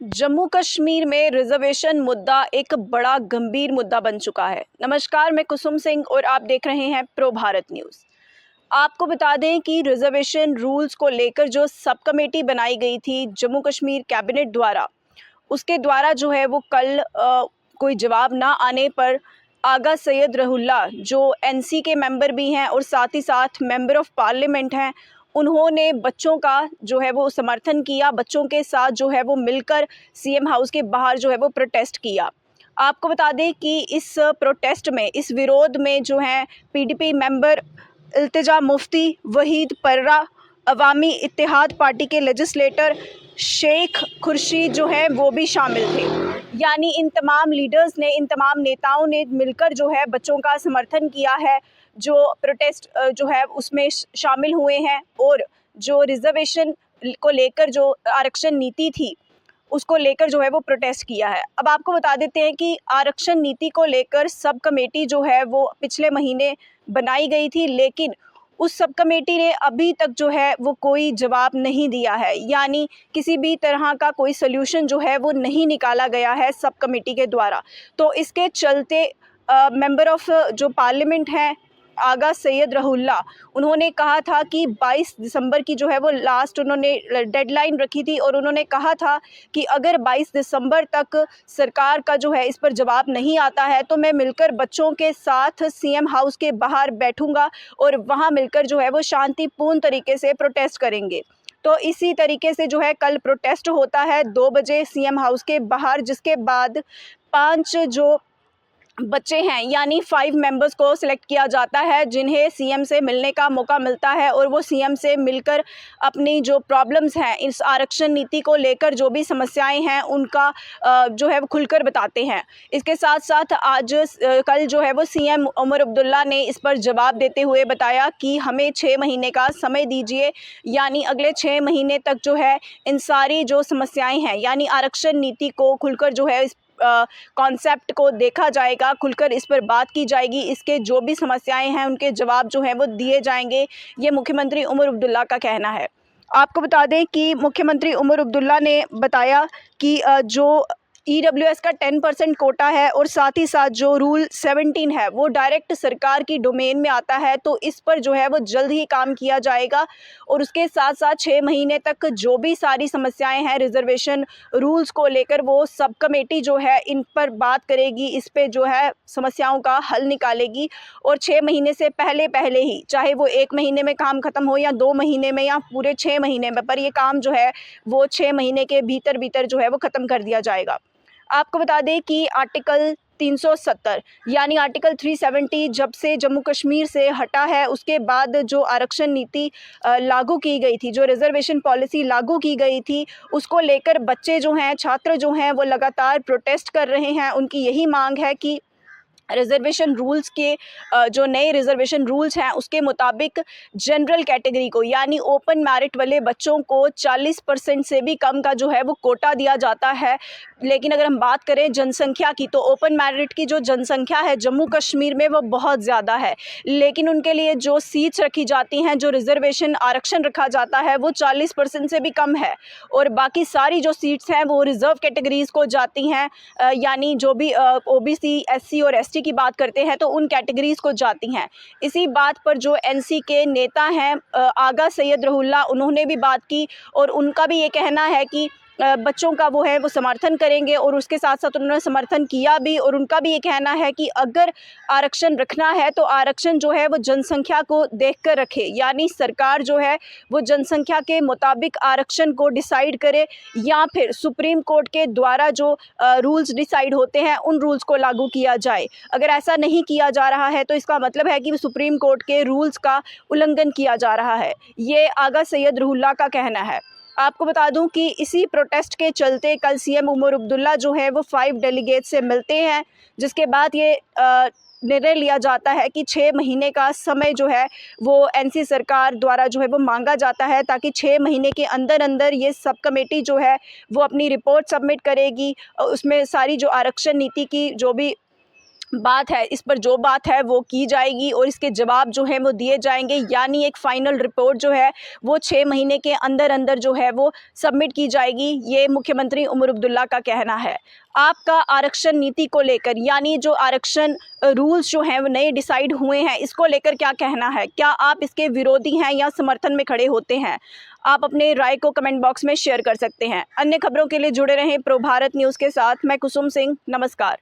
जम्मू कश्मीर में रिजर्वेशन मुद्दा एक बड़ा गंभीर मुद्दा बन चुका है। नमस्कार, मैं कुसुम सिंह और आप देख रहे हैं प्रो भारत न्यूज़। आपको बता दें कि रिजर्वेशन रूल्स को लेकर जो सब कमेटी बनाई गई थी जम्मू कश्मीर कैबिनेट द्वारा, उसके द्वारा जो है वो कल कोई जवाब ना आने पर आगा सैयद रहुल्ला जो एनसी के मेंबर भी हैं और साथ ही साथ मेंबर ऑफ पार्लियामेंट हैं, उन्होंने बच्चों का जो है वो समर्थन किया। बच्चों के साथ जो है वो मिलकर सीएम हाउस के बाहर जो है वो प्रोटेस्ट किया। आपको बता दें कि इस प्रोटेस्ट में, इस विरोध में जो है पीडीपी मेंबर इल्तिजा मुफ्ती, वहीद पर्रा, अवामी इत्तेहाद पार्टी के लेजिस्लेटर शेख खुर्शीद जो है वो भी शामिल थे। यानी इन तमाम लीडर्स ने, इन तमाम नेताओं ने मिलकर जो है बच्चों का समर्थन किया है, जो प्रोटेस्ट जो है उसमें शामिल हुए हैं और जो रिजर्वेशन को लेकर जो आरक्षण नीति थी उसको लेकर जो है वो प्रोटेस्ट किया है। अब आपको बता देते हैं कि आरक्षण नीति को लेकर सब कमेटी जो है वो पिछले महीने बनाई गई थी, लेकिन उस सब कमेटी ने अभी तक जो है वो कोई जवाब नहीं दिया है। यानी किसी भी तरह का कोई सल्यूशन जो है वो नहीं निकाला गया है सब कमेटी के द्वारा। तो इसके चलते मेंबर ऑफ जो पार्लियामेंट हैं आगा सैयद रहुल्ला, उन्होंने कहा था कि 22 दिसंबर की जो है वो लास्ट उन्होंने डेडलाइन रखी थी और उन्होंने कहा था कि अगर 22 दिसंबर तक सरकार का जो है इस पर जवाब नहीं आता है तो मैं मिलकर बच्चों के साथ सीएम हाउस के बाहर बैठूंगा और वहां मिलकर जो है वो शांतिपूर्ण तरीके से प्रोटेस्ट करेंगे। तो इसी तरीके से जो है कल प्रोटेस्ट होता है 2 बजे सीएम हाउस के बाहर, जिसके बाद 5 जो बच्चे हैं यानी 5 मेंबर्स को सिलेक्ट किया जाता है जिन्हें सीएम से मिलने का मौका मिलता है और वो सीएम से मिलकर अपनी जो प्रॉब्लम्स हैं इस आरक्षण नीति को लेकर, जो भी समस्याएं हैं उनका जो है वो खुलकर बताते हैं। इसके साथ साथ आज कल जो है वो सीएम उमर अब्दुल्ला ने इस पर जवाब देते हुए बताया कि हमें 6 महीने का समय दीजिए, यानी अगले 6 महीने तक जो है इन सारी जो समस्याएं हैं यानी आरक्षण नीति को खुलकर जो है इस कॉन्सेप्ट को देखा जाएगा, खुलकर इस पर बात की जाएगी, इसके जो भी समस्याएं हैं उनके जवाब जो हैं वो दिए जाएंगे। ये मुख्यमंत्री उमर अब्दुल्ला का कहना है। आपको बता दें कि मुख्यमंत्री उमर अब्दुल्ला ने बताया कि जो ईडब्ल्यूएस का 10% कोटा है और साथ ही साथ जो रूल 17 है वो डायरेक्ट सरकार की डोमेन में आता है, तो इस पर जो है वो जल्द ही काम किया जाएगा और उसके साथ साथ 6 महीने तक जो भी सारी समस्याएं हैं रिजर्वेशन रूल्स को लेकर वो सब कमेटी जो है इन पर बात करेगी, इस पे जो है समस्याओं का हल निकालेगी और 6 महीने से पहले ही, चाहे वो 1 महीने में काम खत्म हो या 2 महीने में या पूरे 6 महीने में, पर ये काम जो है वो 6 महीने के भीतर जो है वो ख़त्म कर दिया जाएगा। आपको बता दें कि आर्टिकल 370 यानी आर्टिकल 370 जब से जम्मू कश्मीर से हटा है, उसके बाद जो आरक्षण नीति लागू की गई थी, जो रिजर्वेशन पॉलिसी लागू की गई थी, उसको लेकर बच्चे जो हैं, छात्र जो हैं वो लगातार प्रोटेस्ट कर रहे हैं। उनकी यही मांग है कि रिजर्वेशन रूल्स के जो नए रिजर्वेशन रूल्स हैं उसके मुताबिक जनरल कैटेगरी को यानी ओपन मेरिट वाले बच्चों को 40% से भी कम का जो है वो कोटा दिया जाता है। लेकिन अगर हम बात करें जनसंख्या की, तो ओपन मेरिट की जो जनसंख्या है जम्मू कश्मीर में वो बहुत ज़्यादा है, लेकिन उनके लिए जो सीट्स रखी जाती हैं, जो रिजर्वेशन आरक्षण रखा जाता है वो 40% से भी कम है और बाकी सारी जो सीट्स हैं वो रिजर्व कैटेगरीज़ को जाती हैं। यानी जो भी ओबीसी, एससी और एसटी की बात करते हैं तो उन कैटेगरीज को जाती हैं। इसी बात पर जो एनसी के नेता हैं आगा सैयद रहुल्ला, उन्होंने भी बात की और उनका भी ये कहना है कि बच्चों का वो है वो समर्थन करेंगे और उसके साथ साथ उन्होंने समर्थन किया भी और उनका भी ये कहना है कि अगर आरक्षण रखना है तो आरक्षण जो है वो जनसंख्या को देखकर रखे, यानी सरकार जो है वो जनसंख्या के मुताबिक आरक्षण को डिसाइड करे या फिर सुप्रीम कोर्ट के द्वारा जो रूल्स डिसाइड होते हैं उन रूल्स को लागू किया जाए। अगर ऐसा नहीं किया जा रहा है तो इसका मतलब है कि सुप्रीम कोर्ट के रूल्स का उल्लंघन किया जा रहा है। ये आगा सैयद रहुल्ला का कहना है। आपको बता दूं कि इसी प्रोटेस्ट के चलते कल सीएम उमर अब्दुल्ला जो है वो 5 डेलीगेट से मिलते हैं, जिसके बाद ये निर्णय लिया जाता है कि 6 महीने का समय जो है वो एनसी सरकार द्वारा जो है वो मांगा जाता है, ताकि 6 महीने के अंदर ये सब कमेटी जो है वो अपनी रिपोर्ट सबमिट करेगी। उसमें सारी जो आरक्षण नीति की जो भी बात है, इस पर जो बात है वो की जाएगी और इसके जवाब जो है वो दिए जाएंगे, यानी एक फ़ाइनल रिपोर्ट जो है वो 6 महीने के अंदर अंदर जो है वो सबमिट की जाएगी। ये मुख्यमंत्री उमर अब्दुल्ला का कहना है। आपका आरक्षण नीति को लेकर, यानी जो आरक्षण रूल्स जो हैं वो नए डिसाइड हुए हैं, इसको लेकर क्या कहना है? क्या आप इसके विरोधी हैं या समर्थन में खड़े होते हैं? आप अपने राय को कमेंट बॉक्स में शेयर कर सकते हैं। अन्य खबरों के लिए जुड़े रहें प्रो भारत न्यूज़ के साथ। मैं कुसुम सिंह, नमस्कार।